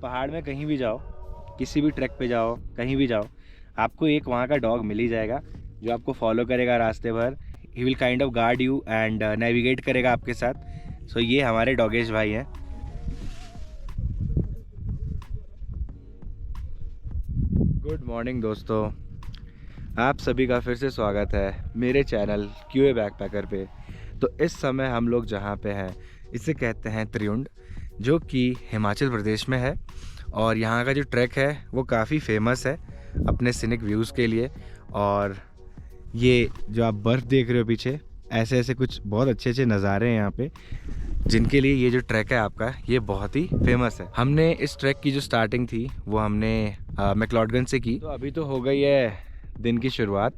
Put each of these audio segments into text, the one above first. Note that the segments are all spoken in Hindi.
पहाड़ में कहीं भी जाओ, किसी भी ट्रैक पे जाओ, कहीं भी जाओ, आपको एक वहाँ का डॉग मिल ही जाएगा जो आपको फॉलो करेगा रास्ते भर। He will kind of guard you and navigate करेगा आपके साथ। सो ये हमारे डॉगेश भाई हैं। गुड मॉर्निंग दोस्तों, आप सभी का फिर से स्वागत है मेरे चैनल क्यूए बैकपैकर पे। तो इस समय हम लोग जहाँ पे हैं इसे कहते हैं त्रियुंड, जो कि हिमाचल प्रदेश में है। और यहाँ का जो ट्रैक है वो काफ़ी फेमस है अपने सीनिक व्यूज़ के लिए। और ये जो आप बर्फ़ देख रहे हो पीछे, ऐसे ऐसे कुछ बहुत अच्छे अच्छे नज़ारे हैं यहाँ पे, जिनके लिए ये जो ट्रैक है आपका ये बहुत ही फेमस है। हमने इस ट्रैक की जो स्टार्टिंग थी वो हमने मैक्लोडगंज से की। तो अभी तो हो गई है दिन की शुरुआत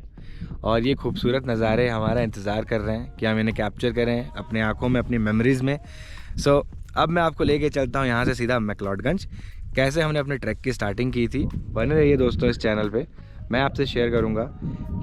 और ये खूबसूरत नज़ारे हमारा इंतज़ार कर रहे हैं कि हम इन्हें कैप्चर करें अपनी आँखों में, अपनी मेमोरीज़ में। सो अब मैं आपको लेके चलता हूँ यहाँ से सीधा मैक्लोडगंज, कैसे हमने अपने ट्रैक की स्टार्टिंग की थी। बने रहिए दोस्तों इस चैनल पे, मैं आपसे शेयर करूँगा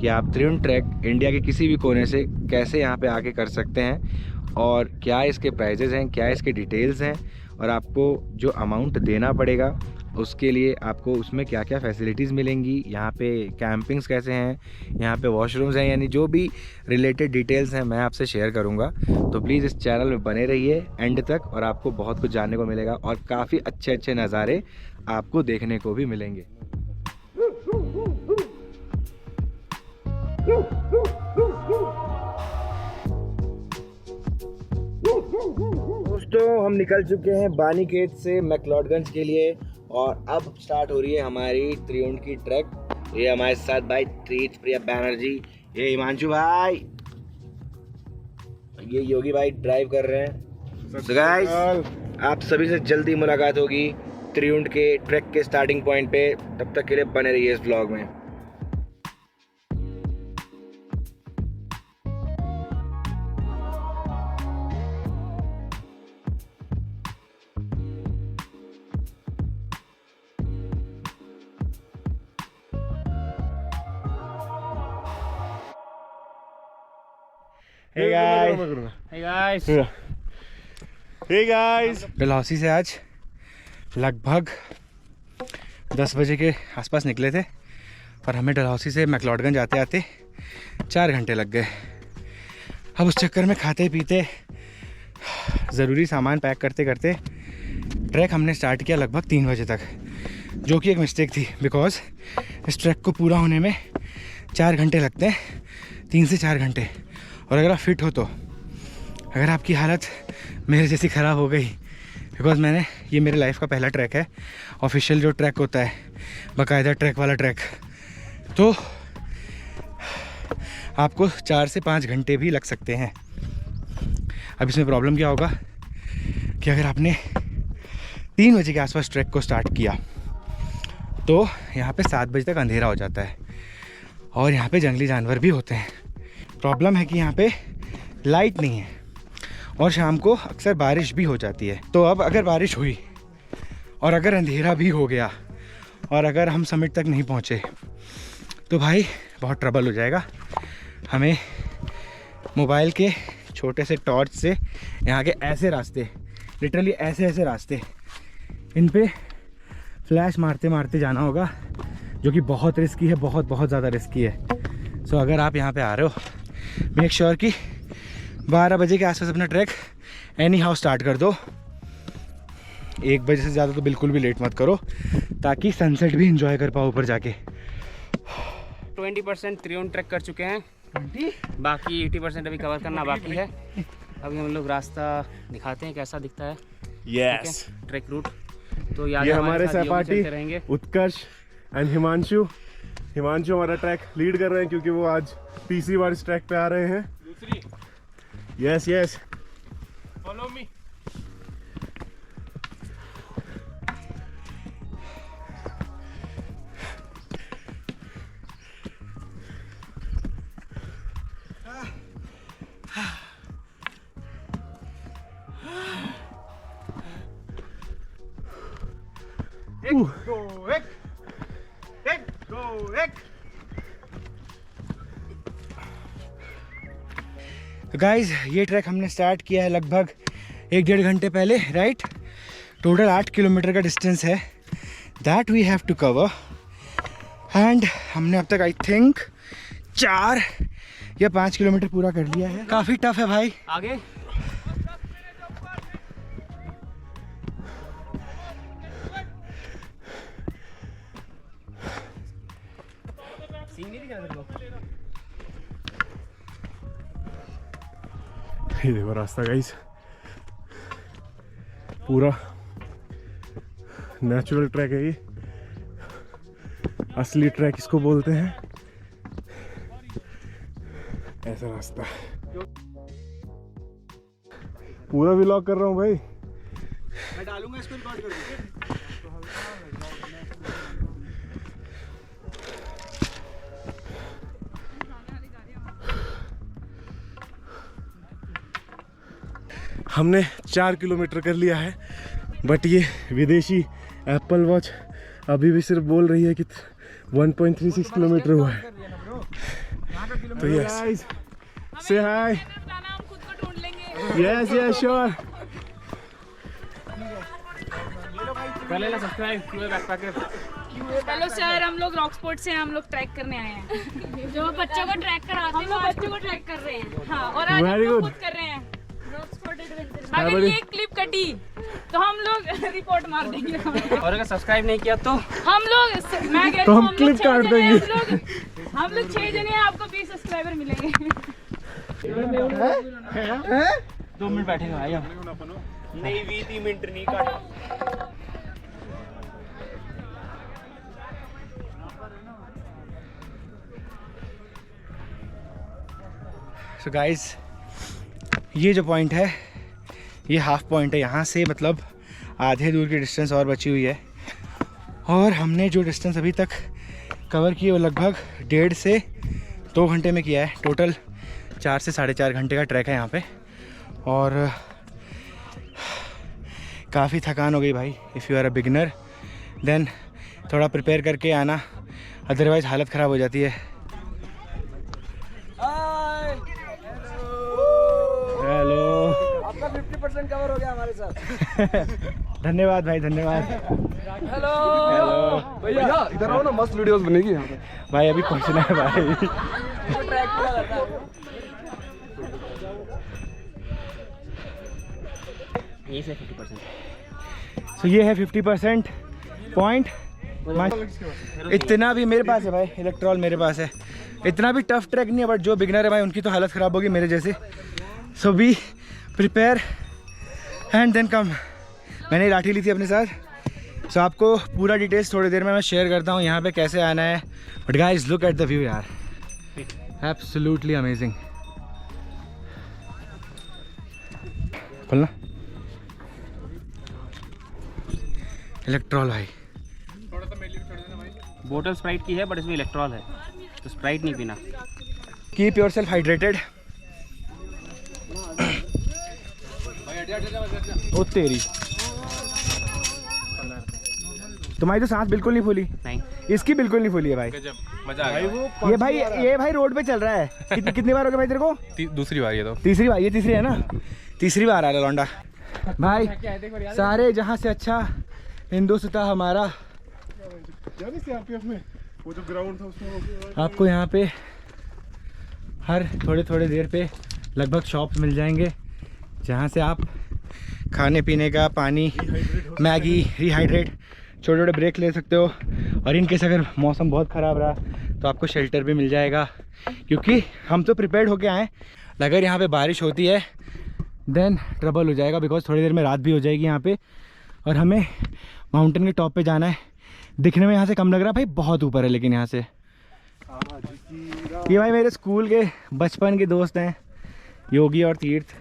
कि आप त्रियुंड ट्रैक इंडिया के किसी भी कोने से कैसे यहाँ पे आके कर सकते हैं और क्या इसके प्राइजेज़ हैं, क्या इसके डिटेल्स हैं, और आपको जो अमाउंट देना पड़ेगा उसके लिए आपको उसमें क्या क्या फैसिलिटीज़ मिलेंगी, यहाँ पे कैंपिंग्स कैसे हैं, यहाँ पे वॉशरूम्स हैं, यानी जो भी रिलेटेड डिटेल्स हैं मैं आपसे शेयर करूँगा। तो प्लीज़ इस चैनल में बने रहिए एंड तक, और आपको बहुत कुछ जानने को मिलेगा और काफ़ी अच्छे अच्छे नज़ारे आपको देखने को भी मिलेंगे। दोस्तों हम निकल चुके हैं बानीखेत से मैक्लोडगंज के लिए और अब स्टार्ट हो रही है हमारी त्रियुंड की ट्रैक। ये हमारे साथ भाई तेज प्रिया बैनर्जी, ये हिमांशु भाई, ये योगी भाई ड्राइव कर रहे हैं। So guys, आप सभी से जल्दी मुलाकात होगी त्रियुंड के ट्रैक के स्टार्टिंग पॉइंट पे। तब तक के लिए बने रहिए इस व्लॉग में। Hey guys, Hey guys, Dalhousie से आज लगभग 10 बजे के आसपास निकले थे और हमें डलहौसी से मैक्लोडगंज आते आते 4 घंटे लग गए। अब उस चक्कर में खाते पीते ज़रूरी सामान पैक करते करते ट्रैक हमने स्टार्ट किया लगभग 3 बजे तक, जो कि एक मिस्टेक थी बिकॉज़ इस ट्रैक को पूरा होने में 4 घंटे लगते हैं, 3 से 4 घंटे। और अगर आप फिट हो तो, अगर आपकी हालत मेरे जैसी ख़राब हो गई, बिकॉज़ ये मेरे लाइफ का पहला ट्रैक है, ऑफिशियल जो ट्रैक होता है, बाकायदा ट्रैक वाला ट्रैक, तो आपको 4 से 5 घंटे भी लग सकते हैं। अब इसमें प्रॉब्लम क्या होगा कि अगर आपने 3 बजे के आसपास ट्रैक को स्टार्ट किया तो यहाँ पे 7 बजे तक अंधेरा हो जाता है और यहाँ पे जंगली जानवर भी होते हैं। प्रॉब्लम है कि यहाँ पे लाइट नहीं है और शाम को अक्सर बारिश भी हो जाती है। तो अब अगर बारिश हुई और अगर अंधेरा भी हो गया और अगर हम समिट तक नहीं पहुँचे तो भाई बहुत ट्रबल हो जाएगा। हमें मोबाइल के छोटे से टॉर्च से यहाँ के ऐसे रास्ते, लिटरली ऐसे ऐसे रास्ते, इन पे फ्लैश मारते मारते जाना होगा, जो कि बहुत रिस्की है, बहुत बहुत ज़्यादा रिस्की है। सो अगर आप यहाँ पे आ रहे हो, मेक श्योर कि 12 बजे के आसपास अपना ट्रैक एनी हाउ स्टार्ट कर दो। 1 बजे से ज़्यादा तो बिल्कुल भी लेट मत करो, ताकि सनसेट भी इंजॉय कर पाओ ऊपर जाके। 20% त्रियुंड ट्रैक कर चुके हैं, बाकी 80% अभी कवर करना बाकी है। अभी हम लोग रास्ता दिखाते हैं कैसा दिखता है। yes. ट्रैक रूट तो याद ये है हमारे साथ सहपाठी रहेंगे। उत्कर्ष एंड हिमांशु हमारा ट्रैक लीड कर रहे हैं क्योंकि वो आज तीसरी बार इस ट्रैक पे आ रहे हैं। Yes yes, follow me. तो गाइज ये ट्रैक हमने स्टार्ट किया है लगभग 1-1.5 घंटे पहले, राइट। टोटल 8 किलोमीटर का डिस्टेंस है that we have to cover. And हमने अब तक आई थिंक 4 या 5 किलोमीटर पूरा कर लिया है। काफ़ी टफ है भाई। आगे ये देखो रास्ता गाइस, पूरा नेचुरल ट्रैक है ये, असली ट्रैक इसको बोलते हैं। ऐसा रास्ता पूरा व्लॉग कर रहा हूँ भाई। मैं डालूंगा इसको, रिकॉर्ड करूंगा। हमने 4 किलोमीटर कर लिया है, बट ये विदेशी एप्पल वॉच अभी भी सिर्फ बोल रही है कि 1.36 किलोमीटर हुआ है। तो यस, से हाय। Yes yes sure. कर लेना subscribe QA backpacker. Hello sir, हम लोग रॉकस्पोर्ट से हैं, हम लोग ट्रैक करने आए हैं। जो बच्चों को ट्रैक कराते हैं, हम लोग बच्चों को ट्रैक कर रहे हैं। हाँ, और आज हम Very लोग good. खुद कर रहे हैं रॉकस्पोर्ट एडवेंचर। हाँ, अगर बड़ी- ये क्लिप कटी तो हम लोग रिपोर्ट मार देंगे। और अगर सब्सक्राइब नहीं किया तो हम लोग, मैं कह रही तो हूँ, हम लोग clip 6 काट जने हैं, देंगे। हम लोग 6 जने हैं, आपको 20 सब्सक्राइबर मिलेंगे। 2 मिनट बैठेगा भाई हम। नहीं 20 मिनट नहीं काट। सो गाइस, ये जो पॉइंट है ये हाफ पॉइंट है। यहाँ से मतलब आधे दूर की डिस्टेंस और बची हुई है, और हमने जो डिस्टेंस अभी तक कवर की है वो लगभग 1.5 से 2 घंटे में किया है। टोटल 4 से 4.5 घंटे का ट्रैक है यहाँ पे, और काफ़ी थकान हो गई भाई। If you are a beginner then थोड़ा प्रिपेयर करके आना, अदरवाइज़ हालत ख़राब हो जाती है। हेलो, आपका 50% कवर हो गया हमारे साथ। धन्यवाद भाई, धन्यवाद। हेलो हेलो भैया, इधर आओ ना, मस्त वीडियोस बनेगी यहाँ पे। भाई, अभी पहुंचना है भाई। ट्रैक पूरा करता है। यही से 50%। तो ये है 50% पॉइंट। इतना भी मेरे पास है भाई, इलेक्ट्रॉल मेरे पास है। इतना भी टफ ट्रैक नहीं है, बट जो बिगनर है भाई उनकी तो हालत ख़राब होगी मेरे जैसे। So be prepare and then come. मैंने लाठी ली थी अपने साथ, सो आपको पूरा डिटेल्स थोड़ी देर में मैं शेयर करता हूँ यहाँ पे कैसे आना है। But guys look at the view यार, एब्सोल्युटली अमेजिंग। खोलना इलेक्ट्रॉल भाई। बोतल स्प्राइट की है बट इसमें इलेक्ट्रॉल है, तो स्प्राइट नहीं पीना। Keep yourself hydrated. ओ तेरी, तुम्हारी तो सांस बिल्कुल नहीं फूली। नहीं इसकी बिल्कुल नहीं फूली है भाई। मजा आ गया। ये भाई रोड पे चल रहा है। कितनी बार हो गया भाई तेरे को? दूसरी बार ये तो। तीसरी बार, ये तीसरी है ना? तीसरी बार आ रहा है लौंडा भाई। सारे जहाँ से अच्छा हिंदुस्तान हमारा। CRPF में वो जो ग्राउंड था उसमें आपको यहाँ पे हर थोड़े देर पे लगभग शॉप्स मिल जाएंगे, जहाँ से आप खाने पीने का, पानी, मैगी, रिहाइड्रेट, छोटे छोटे ब्रेक ले सकते हो। और इन केस अगर मौसम बहुत ख़राब रहा तो आपको शेल्टर भी मिल जाएगा, क्योंकि हम तो प्रिपेयर्ड होके आए। अगर यहाँ पे बारिश होती है देन ट्रबल हो जाएगा, बिकॉज थोड़ी देर में रात भी हो जाएगी यहाँ पे, और हमें माउंटेन के टॉप पे जाना है। दिखने में यहाँ से कम लग रहा है भाई, बहुत ऊपर है लेकिन यहाँ से। ये भाई मेरे स्कूल के बचपन के दोस्त हैं, योगी और तीर्थ।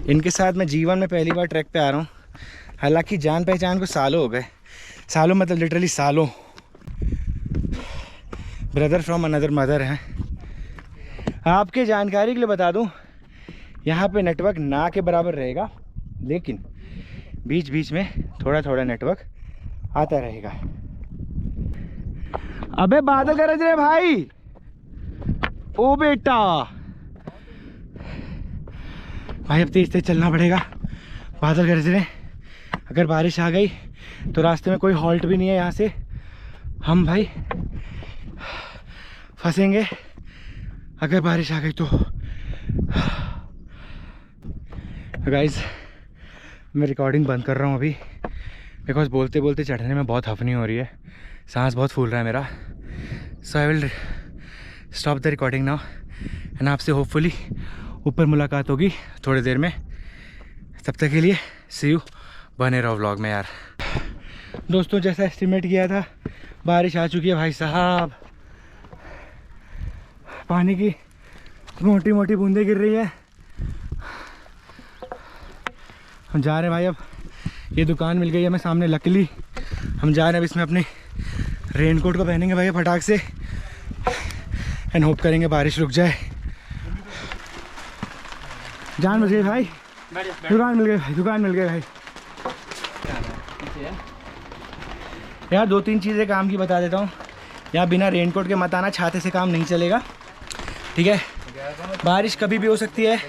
इनके साथ मैं जीवन में पहली बार ट्रैक पे आ रहा हूँ। हालांकि जान पहचान को सालों हो गए, सालों मतलब लिटरली सालों। ब्रदर फ्रॉम अनदर मदर हैं। आपके जानकारी के लिए बता दूँ, यहाँ पे नेटवर्क ना के बराबर रहेगा, लेकिन बीच बीच में थोड़ा थोड़ा नेटवर्क आता रहेगा। अबे बादल गरज रहे भाई, ओ बेटा भाई, अब तेज तेज चलना पड़ेगा। बादल गरज रहे, अगर बारिश आ गई तो रास्ते में कोई हॉल्ट भी नहीं है। यहाँ से हम भाई फंसेंगे अगर बारिश आ गई तो। गाइस मैं रिकॉर्डिंग बंद कर रहा हूँ अभी, बिकॉज बोलते बोलते चढ़ने में बहुत हफनी हो रही है, सांस बहुत फूल रहा है मेरा। So I will stop the recording now and आपसे होपफुली ऊपर मुलाकात होगी थोड़ी देर में। तब तक के लिए सी यू, बने रहो व्लॉग में यार। दोस्तों जैसा एस्टिमेट किया था बारिश आ चुकी है भाई साहब, पानी की मोटी मोटी बूंदें गिर रही है। हम जा रहे हैं भाई, अब ये दुकान मिल गई है हमें सामने लकीली। हम जा रहे हैं अब इसमें अपने रेनकोट को पहनेंगे भाई फटाक से एंड होप करेंगे बारिश रुक जाए। जान बच गई भाई, दुकान मिल गई भाई, दुकान मिल गई भाई। यार 2-3 चीज़ें काम की बता देता हूँ। यहाँ बिना रेनकोट के मत आना, छाते से काम नहीं चलेगा, ठीक है। बारिश कभी भी हो सकती है,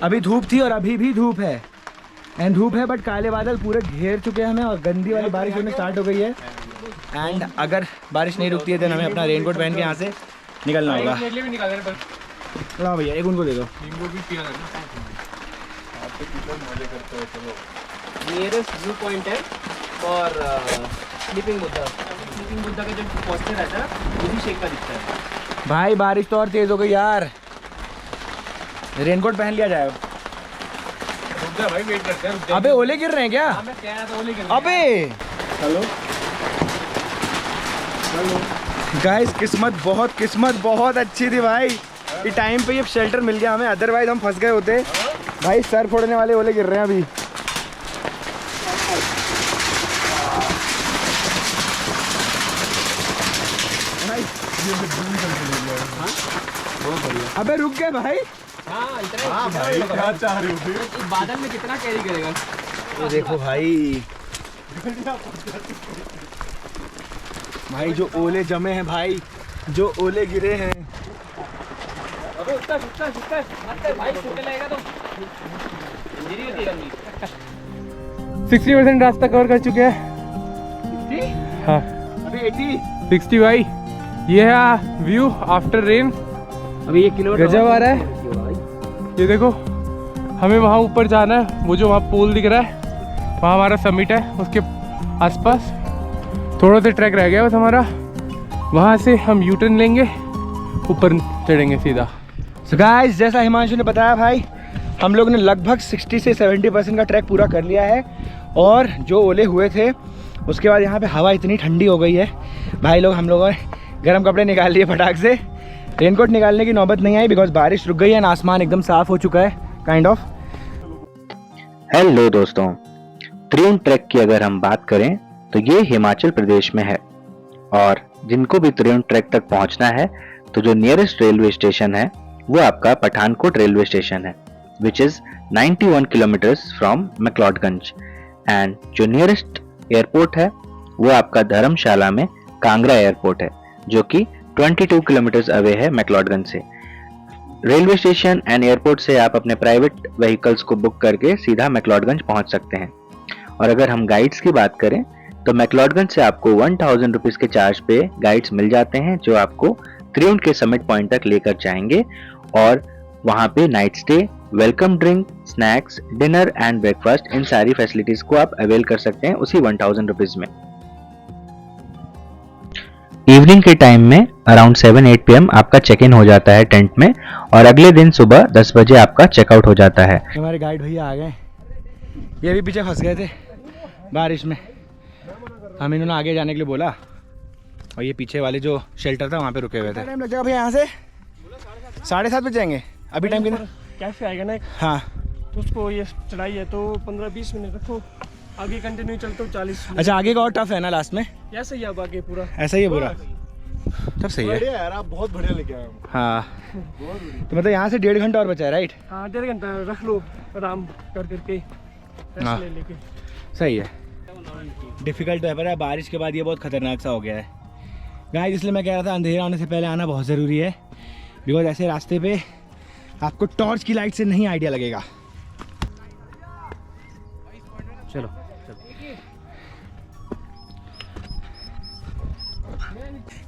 अभी धूप थी और अभी भी धूप है एंड धूप है, बट काले बादल पूरे घेर चुके हैं हमें और गंदी वाली बारिश होने स्टार्ट हो गई है। एंड अगर बारिश नहीं रुकती है तो हमें अपना रेनकोट पहन के यहाँ से निकलना होगा। ला भैया एक उनको दे दो। नियरेस्ट व्यू पॉइंट है और स्लीपिंग बुद्धा का जो पोस्टर रहता है वो भी शेप का दिखता है। भाई बारिश तो और तेज हो गई यार, रेनकोट पहन लिया जाए। भाई वेट करते हैं। अबे ओले गिर रहे हैं क्या? मैं कह रहा था ओले गिर अबे हेलो गाइस किस्मत बहुत अच्छी थी भाई, ये टाइम पे ये शेल्टर मिल गया हमें, अदरवाइज हम फंस गए होते। भाई सर फोड़ने वाले ओले गिर रहे हैं अभी। अबे रुक गए भाई। हाँ इतना हाँ भाई क्या चाह रहे हो फिर? इस बादल में कितना कैरी करेगा? तो देखो भाई, भाई जो ओले जमे हैं भाई, जो ओले गिरे हैं। अबे उतना मत भाई, छूटने लगेगा तो इंजरी होती है गंदी। 60% रास्ता कवर कर चुके हैं। हाँ अभी 80 60 भाई। ये है व्यू आफ्टर रेन, अभी 1 किलोमीटर गजब आ रहा है। ये देखो हमें वहाँ ऊपर जाना है, वो जो वहाँ पोल दिख रहा है वहाँ हमारा समिट है, उसके आसपास थोड़ा सा ट्रैक रह गया बस हमारा, वहाँ से हम यू टर्न लेंगे, ऊपर चढ़ेंगे सीधा। सो गाइस जैसा हिमांशु ने बताया भाई, हम लोग ने लगभग 60 से 70% का ट्रैक पूरा कर लिया है। और जो ओले हुए थे उसके बाद यहाँ पे हवा इतनी ठंडी हो गई है भाई, लोग हम लोगों ने गर्म कपड़े निकाल लिए फटाक से। रेनकोट निकालने की नौबत नहीं आई बिकॉज बारिश रुक गई है, आसमान एकदम साफ हो चुका है काइंड ऑफ। हेलो दोस्तों, त्रिउंड ट्रैक की अगर हम बात करें तो ये हिमाचल प्रदेश में है और जिनको भी त्रिउंड ट्रैक तक पहुंचना है तो जो नियरेस्ट रेलवे स्टेशन है वो आपका पठानकोट रेलवे स्टेशन है, which is 91 kilometres from McLeodganj. And जो नियरेस्ट एयरपोर्ट है वो आपका धर्मशाला में कांगड़ा एयरपोर्ट है, जो कि 22 किलोमीटर्स अवे है मैक्लोडगंज से। रेलवे स्टेशन एंड एयरपोर्ट से आप अपने प्राइवेट व्हीकल्स को बुक करके सीधा मैक्लोडगंज पहुंच सकते हैं। और अगर हम गाइड्स की बात करें तो मैक्लोडगंज से आपको 1000 रुपीज के चार्ज पे गाइड्स मिल जाते हैं, जो आपको त्रिउंड के समिट पॉइंट तक लेकर जाएंगे और वहां पे night stay, welcome drink, snacks, dinner and breakfast, इन सारी फैसिलिटीज को आप अवेल कर सकते हैं उसी 1000 रुपीज में। इवनिंग के टाइम में अराउंड 7-8 PM आपका चेक इन हो जाता है टेंट में और अगले दिन सुबह 10 बजे आपका चेकआउट हो जाता है। हमारे गाइड भैया आ गए, ये भी पीछे फंस गए थे बारिश में, हम इन्होंने आगे जाने के लिए बोला और ये पीछे वाले जो शेल्टर था वहाँ पे रुके हुए थे। टाइम लग जाएगा भैया, यहाँ से 7:30 बजे जाएंगे। अभी टाइम कितना? कैफे आएगा ना एक, हाँ तो उसको ये चढ़ाई है तो 15-20 मिनट रखो, आगे कंटिन्यू चलते हो 40 मिनट। अच्छा आगे का और टफ है ना लास्ट में? ऐसा ही अब आगे पूरा ऐसा ही है पूरा, तब सही है। बढ़िया यार, आप बहुत बढ़िया लेके आए हो। हाँ तो मतलब यहाँ से 1.5 घंटा और बचा है राइट? हाँ 1.5 घंटा रख लो आराम कर करके, हाँ। रेस्ट ले लेके। सही है। डिफ़िकल्ट तो है पर बारिश के बाद ये बहुत ख़तरनाक सा हो गया है गाइस, इसलिए मैं कह रहा था अंधेरा होने से पहले आना बहुत ज़रूरी है, बिकॉज ऐसे रास्ते पे आपको टॉर्च की लाइट से नहीं आइडिया लगेगा। चलो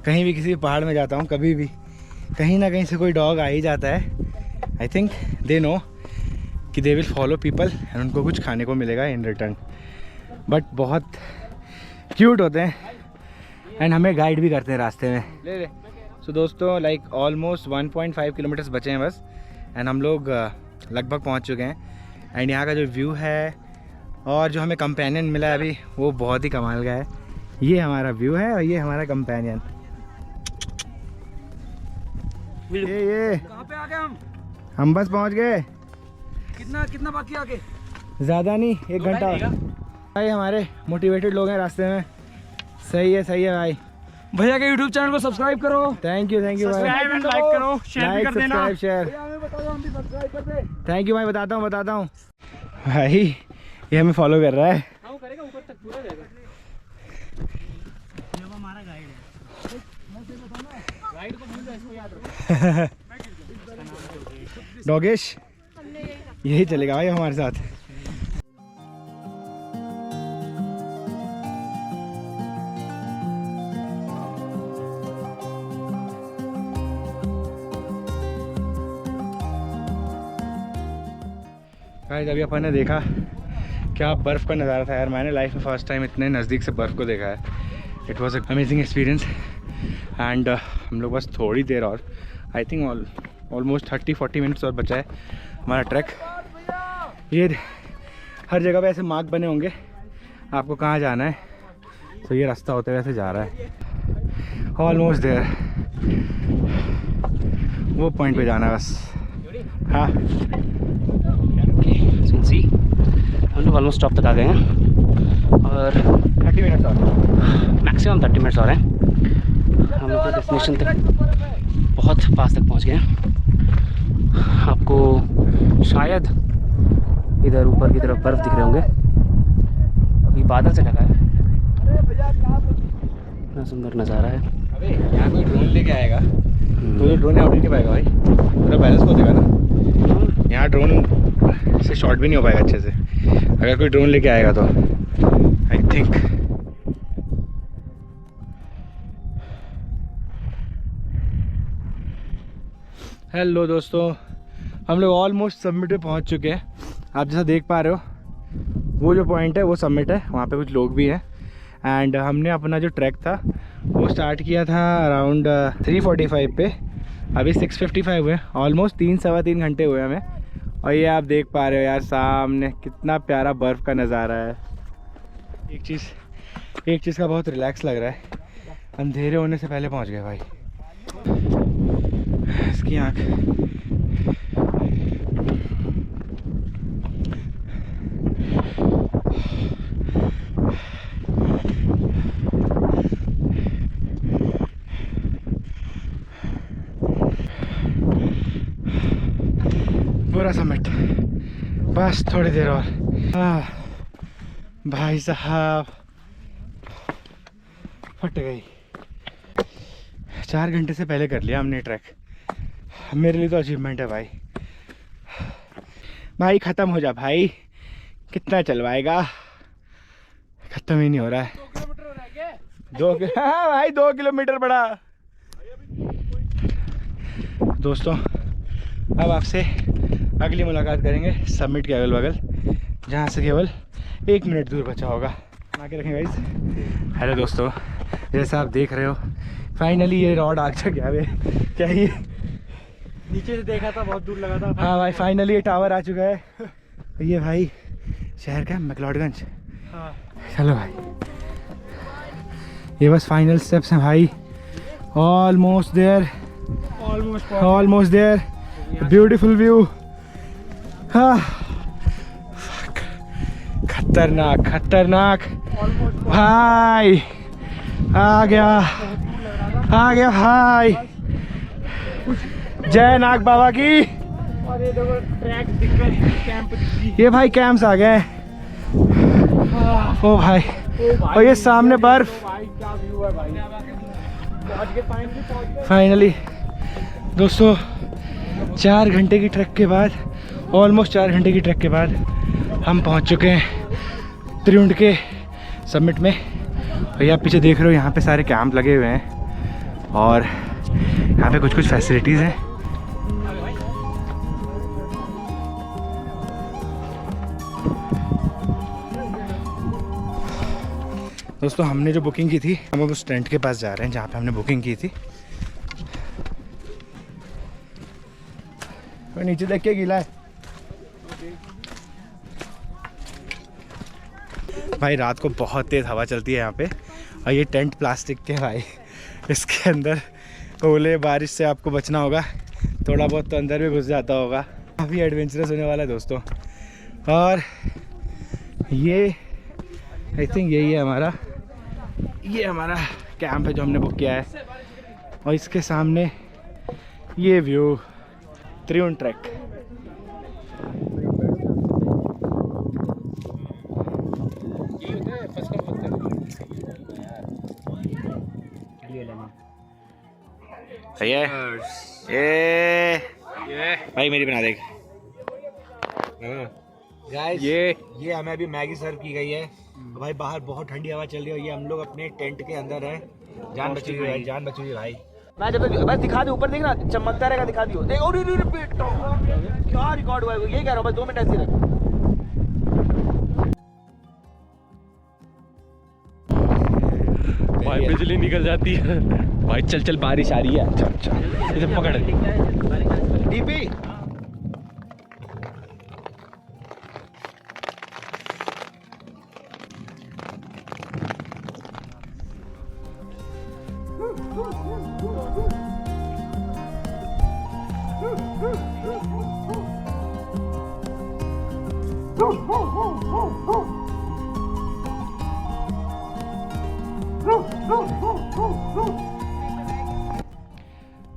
कहीं भी किसी पहाड़ में जाता हूँ कभी भी कहीं ना कहीं से कोई डॉग आ ही जाता है. आई थिंक दे नो कि they will follow people and उनको कुछ खाने को मिलेगा इन रिटर्न. बट बहुत क्यूट होते हैं एंड हमें गाइड भी करते हैं रास्ते में. सो दोस्तों लाइक ऑलमोस्ट 1.5 किलोमीटर्स बचे हैं बस एंड हम लोग लगभग पहुंच चुके हैं. एंड यहाँ का जो व्यू है और जो हमें कंपेनियन मिला है अभी वो बहुत ही कमाल का है. ये हमारा व्यू है और ये हमारा कंपेनियन. ये कहाँ पे आ गए हम बस पहुंच गए. कितना बाकी आगे? ज़्यादा नहीं, 1 घंटा. भाई हमारे मोटिवेटेड लोग हैं रास्ते में. सही है भाई. भैया के YouTube चैनल को सब्सक्राइब करो. थैंक यू भाई. सब्सक्राइब एंड लाइक करो, शेयर भी कर देना. शेयर. हमें बताओ, हम भी सब्सक्राइब कर दे. थैंक यू भाई. बताता हूँ भाई. ये हमें फॉलो कर रहा है. करेगा ऊपर तक पूरा जाएगा. ये हमारा गाइड है. गाइड को भूल जाओ, इसको याद रखो. डॉगेश यही चलेगा भाई हमारे साथ. गाइस अभी अपन ने देखा क्या बर्फ़ का नज़ारा था यार. मैंने लाइफ में फर्स्ट टाइम इतने नज़दीक से बर्फ़ को देखा है. It was amazing experience. And हम लोग बस थोड़ी देर और आई थिंक ऑलमोस्ट 30-40 मिनट्स और बचा है हमारा ट्रैक. ये हर जगह पे ऐसे मार्क बने होंगे आपको कहाँ जाना है. तो ये रास्ता होते हुए ऐसे जा रहा है. Almost there. वो पॉइंट पे जाना है बस. हाँ सी हम लोग ऑलमोस्ट स्टॉप तक आ गए हैं और 30 मिनट्स और मैक्सिमम 30 मिनट्स और हैं. हम लोग डेस्टिनेशन तक बहुत पास तक पहुंच गए हैं. आपको शायद इधर ऊपर की तरफ बर्फ़ दिख रहे होंगे. अभी बादल से ढका है. इतना सुंदर नज़ारा है. अबे यहाँ कोई ड्रोन लेके आएगा तो जो ड्रोन यहाँ उड़ नहीं पाएगा भाई. पूरा बैलेंस को देगा ना. यहाँ ड्रोन से शॉट भी नहीं हो पाएगा अच्छे से अगर कोई ड्रोन लेके आएगा तो. आई थिंक हेलो दोस्तों, हम लोग ऑलमोस्ट समिट पे पहुँच चुके हैं. आप जैसा देख पा रहे हो वो जो पॉइंट है वो समिट है. वहाँ पे कुछ लोग भी हैं. एंड हमने अपना जो ट्रैक था वो स्टार्ट किया था अराउंड 3:45 पे. अभी 6:55 हुए. ऑलमोस्ट 3-3.25 घंटे हुए हमें. और ये आप देख पा रहे हो यार सामने कितना प्यारा बर्फ़ का नज़ारा है. एक चीज़ का बहुत रिलैक्स लग रहा है. अंधेरे होने से पहले पहुंच गए भाई. इसकी आँख पूरा समिट. बस थोड़ी देर और. भाई साहब फट गई. 4 घंटे से पहले कर लिया हमने ट्रैक. मेरे लिए तो अचीवमेंट है भाई. भाई ख़त्म हो जा भाई. कितना चलवाएगा. ख़त्म ही नहीं हो रहा है. 2 भाई 2 किलोमीटर बड़ा. दोस्तों अब आपसे अगली मुलाकात करेंगे समिट के अगल बगल जहाँ से केवल 1 मिनट दूर बचा होगा. आके रखें गाइस. हेलो दोस्तों, जैसा आप देख रहे हो फाइनली ये रॉड आ गया है. क्या ही नीचे से देखा था बहुत दूर लगा था. हाँ भाई फाइनली ये टावर आ चुका है. ये भाई शहर का मैक्लोडगंज. हाँ. चलो भाई ये बस फाइनल स्टेप्स हैं भाई. Almost there. Beautiful view. हाँ खतरनाक भाई. आ गया भाई. जय नाग बाबा की. और ये देखो ट्रैक दिख रहा है. कैंप दिख रही है. ये भाई कैंप्स आ गए. ओ भाई और ये सामने बर्फ. भाई क्या व्यू है भाई. आज के फाइनली पहुंच गए. फाइनली दोस्तों 4 घंटे की ट्रैक के बाद ऑलमोस्ट 4 घंटे की ट्रैक के बाद हम पहुंच चुके हैं त्रिउंड के समिट में. और ये आप पीछे देख रहे हो यहाँ पे सारे कैंप लगे हुए हैं. और यहाँ पे कुछ कुछ फैसिलिटीज़ हैं। दोस्तों हमने जो बुकिंग की थी, हम अब उस टेंट के पास जा रहे हैं जहाँ पे हमने बुकिंग की थी। और नीचे देख के गीला है भाई, रात को बहुत तेज़ हवा चलती है यहाँ पे। और ये टेंट प्लास्टिक के भाई, इसके अंदर ओले बारिश से आपको बचना होगा, थोड़ा बहुत तो अंदर भी घुस जाता होगा। काफ़ी एडवेंचरस होने वाला है दोस्तों। और ये आई थिंक यही है हमारा, ये हमारा कैंप है जो हमने बुक किया है। और इसके सामने ये व्यू, त्रिउंड ट्रैक। सही है ये भाई, मेरी बना देख। गाइस ये हमें अभी मैगी सर्व की गई है भाई। बाहर बहुत ठंडी हवा चल रही है, ये हम लोग अपने टेंट के अंदर हैं। जान बची हुई भाई, जान बची हुई भाई। मैं जब बस दिखा दे, ऊपर देखना चमकता रहेगा, दिखा दियो। देख और क्या रिकॉर्ड हुआ है, यही कह रहा हूँ बस 2 मिनट ऐसे रख। भाई बिजली निकल जाती है भाई। चल चल बारिश आ रही है। अच्छा इसे पकड़ डीपी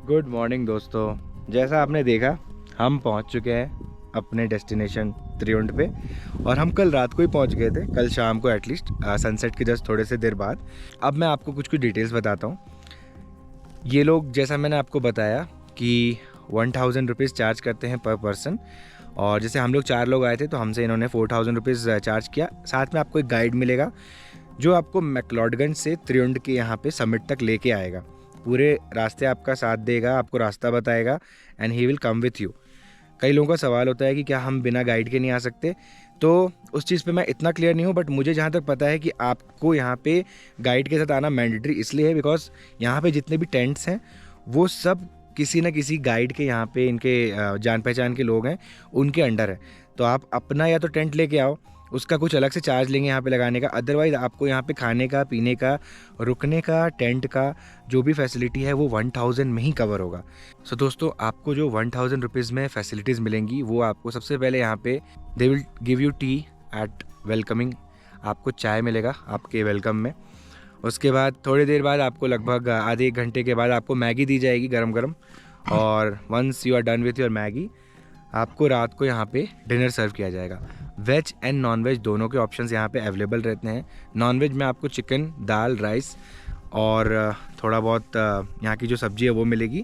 गुड मॉर्निंग दोस्तों, जैसा आपने देखा हम पहुंच चुके हैं अपने डेस्टिनेशन त्रिउंड पे। और हम कल रात को ही पहुंच गए थे, कल शाम को एटलीस्ट सनसेट के जस्ट थोड़े से देर बाद। अब मैं आपको कुछ डिटेल्स बताता हूं। ये लोग जैसा मैंने आपको बताया कि 1000 रुपीज़ चार्ज करते हैं पर पर्सन। और जैसे हम लोग 4 लोग आए थे तो हमसे इन्होंने 4000 रुपीज़ चार्ज किया। साथ में आपको एक गाइड मिलेगा जो आपको मैक्लोडगंज से त्रिउंड के यहाँ पे समिट तक लेके आएगा, पूरे रास्ते आपका साथ देगा, आपको रास्ता बताएगा and he will come with you. कई लोगों का सवाल होता है कि क्या हम बिना गाइड के नहीं आ सकते, तो उस चीज़ पे मैं इतना क्लियर नहीं हूँ। बट मुझे जहाँ तक पता है कि आपको यहाँ पे गाइड के साथ आना मैंडेटरी इसलिए है बिकॉज यहाँ पे जितने भी टेंट्स हैं वो सब किसी न किसी गाइड के यहाँ पे इनके जान पहचान के लोग हैं, उनके अंडर है। तो आप अपना या तो टेंट लेके आओ, उसका कुछ अलग से चार्ज लेंगे यहाँ पे लगाने का। अदरवाइज़ आपको यहाँ पे खाने का, पीने का, रुकने का, टेंट का जो भी फैसिलिटी है वो 1000 में ही कवर होगा। सो दोस्तों आपको जो 1000 रुपीज़ में फैसिलिटीज़ मिलेंगी वो आपको सबसे पहले यहाँ पे they will give you tea at welcoming, आपको चाय मिलेगा आपके वेलकम में। उसके बाद थोड़ी देर बाद आपको लगभग आधे 1 घंटे के बाद आपको मैगी दी जाएगी गरम गरम। और once you are done with your Maggi आपको रात को यहाँ पे डिनर सर्व किया जाएगा। वेज एंड नॉन वेज दोनों के ऑप्शंस यहाँ पे अवेलेबल रहते हैं। नॉन वेज में आपको चिकन, दाल, राइस और थोड़ा बहुत यहाँ की जो सब्ज़ी है वो मिलेगी।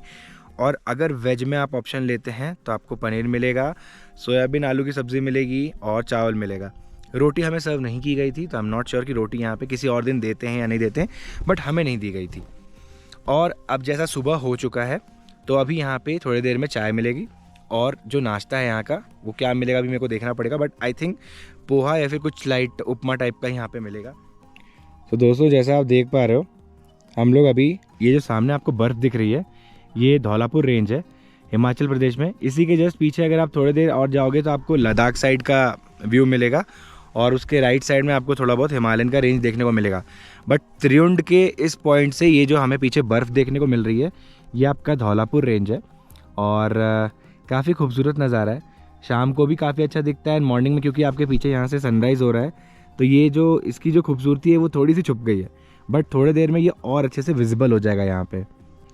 और अगर वेज में आप ऑप्शन लेते हैं तो आपको पनीर मिलेगा, सोयाबीन आलू की सब्ज़ी मिलेगी और चावल मिलेगा। रोटी हमें सर्व नहीं की गई थी, तो आई एम नॉट श्योर कि रोटी यहाँ पे किसी और दिन देते हैं या नहीं देते हैं, बट हमें नहीं दी गई थी। और अब जैसा सुबह हो चुका है तो अभी यहाँ पे थोड़ी देर में चाय मिलेगी। और जो नाश्ता है यहाँ का वो क्या मिलेगा अभी मेरे को देखना पड़ेगा, बट आई थिंक पोहा या फिर कुछ लाइट उपमा टाइप का यहाँ पे मिलेगा। तो दोस्तों जैसा आप देख पा रहे हो हम लोग अभी, ये जो सामने आपको बर्फ़ दिख रही है ये धौलापुर रेंज है हिमाचल प्रदेश में। इसी के जस्ट पीछे अगर आप थोड़ी देर और जाओगे तो आपको लद्दाख साइड का व्यू मिलेगा और उसके राइट साइड में आपको थोड़ा बहुत हिमालयन का रेंज देखने को मिलेगा। बट त्रिउंड के इस पॉइंट से ये जो हमें पीछे बर्फ़ देखने को मिल रही है ये आपका धौलापुर रेंज है और काफ़ी खूबसूरत नज़ारा है। शाम को भी काफ़ी अच्छा दिखता है, मॉर्निंग में क्योंकि आपके पीछे यहाँ से सनराइज़ हो रहा है तो ये जो इसकी जो खूबसूरती है वो थोड़ी सी छुप गई है, बट थोड़ी देर में ये और अच्छे से विजिबल हो जाएगा यहाँ पे।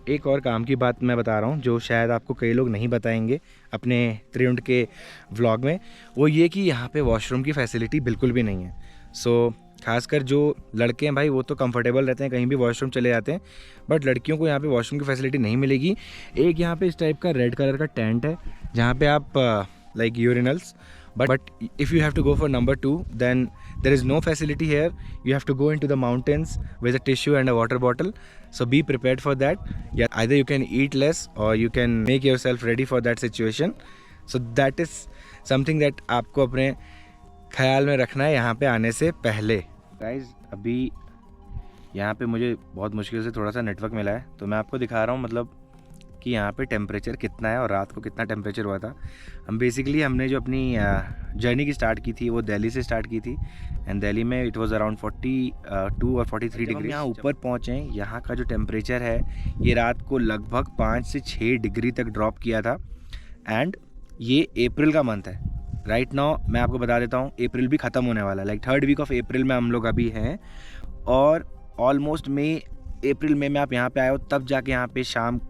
एक और काम की बात मैं बता रहा हूँ जो शायद आपको कई लोग नहीं बताएंगे अपने त्रिउंड के व्लॉग में, वो ये कि यहाँ पे वॉशरूम की फैसिलिटी बिल्कुल भी नहीं है। सो खासकर जो लड़के हैं भाई वो तो कंफर्टेबल रहते हैं, कहीं भी वॉशरूम चले जाते हैं, बट लड़कियों को यहाँ पे वॉशरूम की फैसिलिटी नहीं मिलेगी। एक यहाँ पे इस टाइप का रेड कलर का टेंट है जहाँ पे आप like urinals But if you have to go for number 2, then there is no facility here. You have to go into the mountains with a tissue and a water bottle. So be prepared for that. Yeah, either you can eat less or you can make yourself ready for that situation. So that is something that आपको अपने ख्याल में रखना है यहाँ पे आने से पहले. Guys, अभी यहाँ पे मुझे बहुत मुश्किल से थोड़ा सा नेटवर्क मिला है, तो मैं आपको दिखा रहा हूँ मतलब कि यहाँ पे टेम्परेचर कितना है और रात को कितना टेम्परेचर हुआ था. हमने जो अपनी जर्नी की स्टार्ट की थी वो दिल्ली से स्टार्ट की थी, एंड दिल्ली में इट वाज अराउंड 42 और 43 डिग्री. यहाँ ऊपर पहुँचे, यहाँ का जो टेम्परेचर है ये रात को लगभग 5 से 6 डिग्री तक ड्रॉप किया था. एंड ये अप्रैल का मंथ है. राइट नाउ मैं आपको बता देता हूँ, अप्रैल भी ख़त्म होने वाला है. Like 3rd week of April में हम लोग अभी हैं, और ऑलमोस्ट अप्रैल में आप यहाँ पे आए हो तब जाके यहाँ पे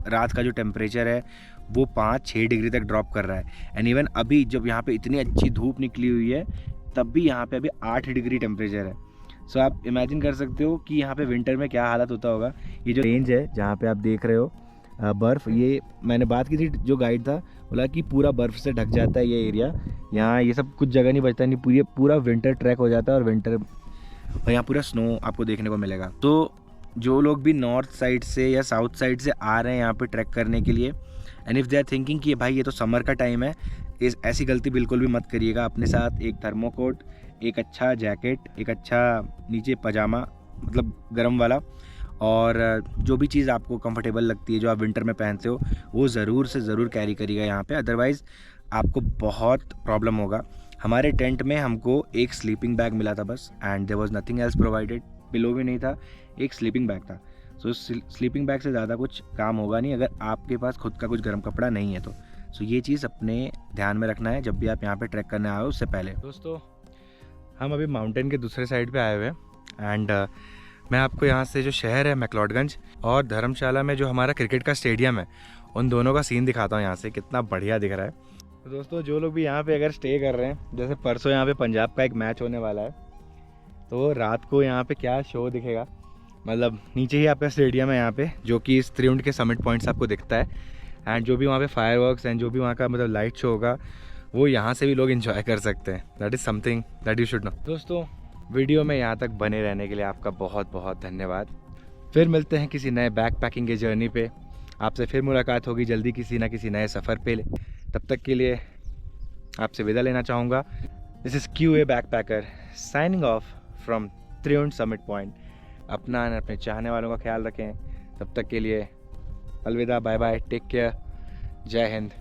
रात का जो टेम्परेचर है वो 5-6 डिग्री तक ड्रॉप कर रहा है. एंड इवन अभी जब यहाँ पे इतनी अच्छी धूप निकली हुई है तब भी यहाँ पे अभी 8 डिग्री टेम्परेचर है. सो आप इमेजिन कर सकते हो कि यहाँ पे विंटर में क्या हालत होता होगा. ये जो रेंज है जहाँ पे आप देख रहे हो बर्फ़, ये मैंने बात की थी, जो गाइड था बोला कि पूरा बर्फ़ से ढक जाता है ये एरिया. यहाँ ये सब कुछ जगह नहीं बचता, नहीं पूरा विंटर ट्रैक हो जाता है, और यहाँ पूरा स्नो आपको देखने को मिलेगा. तो जो लोग भी नॉर्थ साइड से या साउथ साइड से आ रहे हैं यहाँ पे ट्रैक करने के लिए, and if they are thinking कि भाई ये तो समर का टाइम है, ऐसी गलती बिल्कुल भी मत करिएगा. अपने साथ एक थर्मोकोट, एक अच्छा जैकेट, एक अच्छा नीचे पजामा मतलब गर्म वाला, और जो भी चीज़ आपको कंफर्टेबल लगती है जो आप विंटर में पहनते हो वो ज़रूर से ज़रूर कैरी करिएगा यहाँ पे. अदरवाइज़ आपको बहुत प्रॉब्लम होगा. हमारे टेंट में हमको एक स्लीपिंग बैग मिला था बस, and there was nothing else provided. Pillow भी नहीं था, एक स्लीपिंग बैग था. सो स्लीपिंग बैग से ज़्यादा कुछ काम होगा नहीं अगर आपके पास खुद का कुछ गर्म कपड़ा नहीं है तो. सो ये चीज़ अपने ध्यान में रखना है जब भी आप यहाँ पे ट्रैक करने आए हो उससे पहले. दोस्तों, हम अभी माउंटेन के दूसरे साइड पे आए हुए हैं, एंड मैं आपको यहाँ से जो शहर है मैक्लोडगंज और धर्मशाला में जो हमारा क्रिकेट का स्टेडियम है उन दोनों का सीन दिखाता हूँ यहाँ से, कितना बढ़िया दिख रहा है. तो दोस्तों, जो लोग भी यहाँ पे अगर स्टे कर रहे हैं, जैसे परसों यहाँ पे पंजाब का एक मैच होने वाला है, तो रात को यहाँ पे क्या शो दिखेगा. मतलब नीचे ही आपका स्टेडियम है यहाँ पे, जो कि इस त्रिउंड के समिट पॉइंट से आपको दिखता है, एंड जो भी वहाँ पे फायरवर्क्स एंड जो भी वहाँ का मतलब लाइट शो होगा वो यहाँ से भी लोग एंजॉय कर सकते हैं. That is something that you should know. दोस्तों, वीडियो में यहाँ तक बने रहने के लिए आपका बहुत बहुत धन्यवाद. फिर मिलते हैं किसी नए बैक पैकिंग के जर्नी पे. आपसे फिर मुलाकात होगी जल्दी किसी ना किसी नए सफ़र पे. तब तक के लिए आपसे विदा लेना चाहूँगा. This is QA backpacker signing off from Triund summit point. अपना और अपने चाहने वालों का ख्याल रखें. तब तक के लिए अलविदा, बाय बाय, टेक केयर, जय हिंद.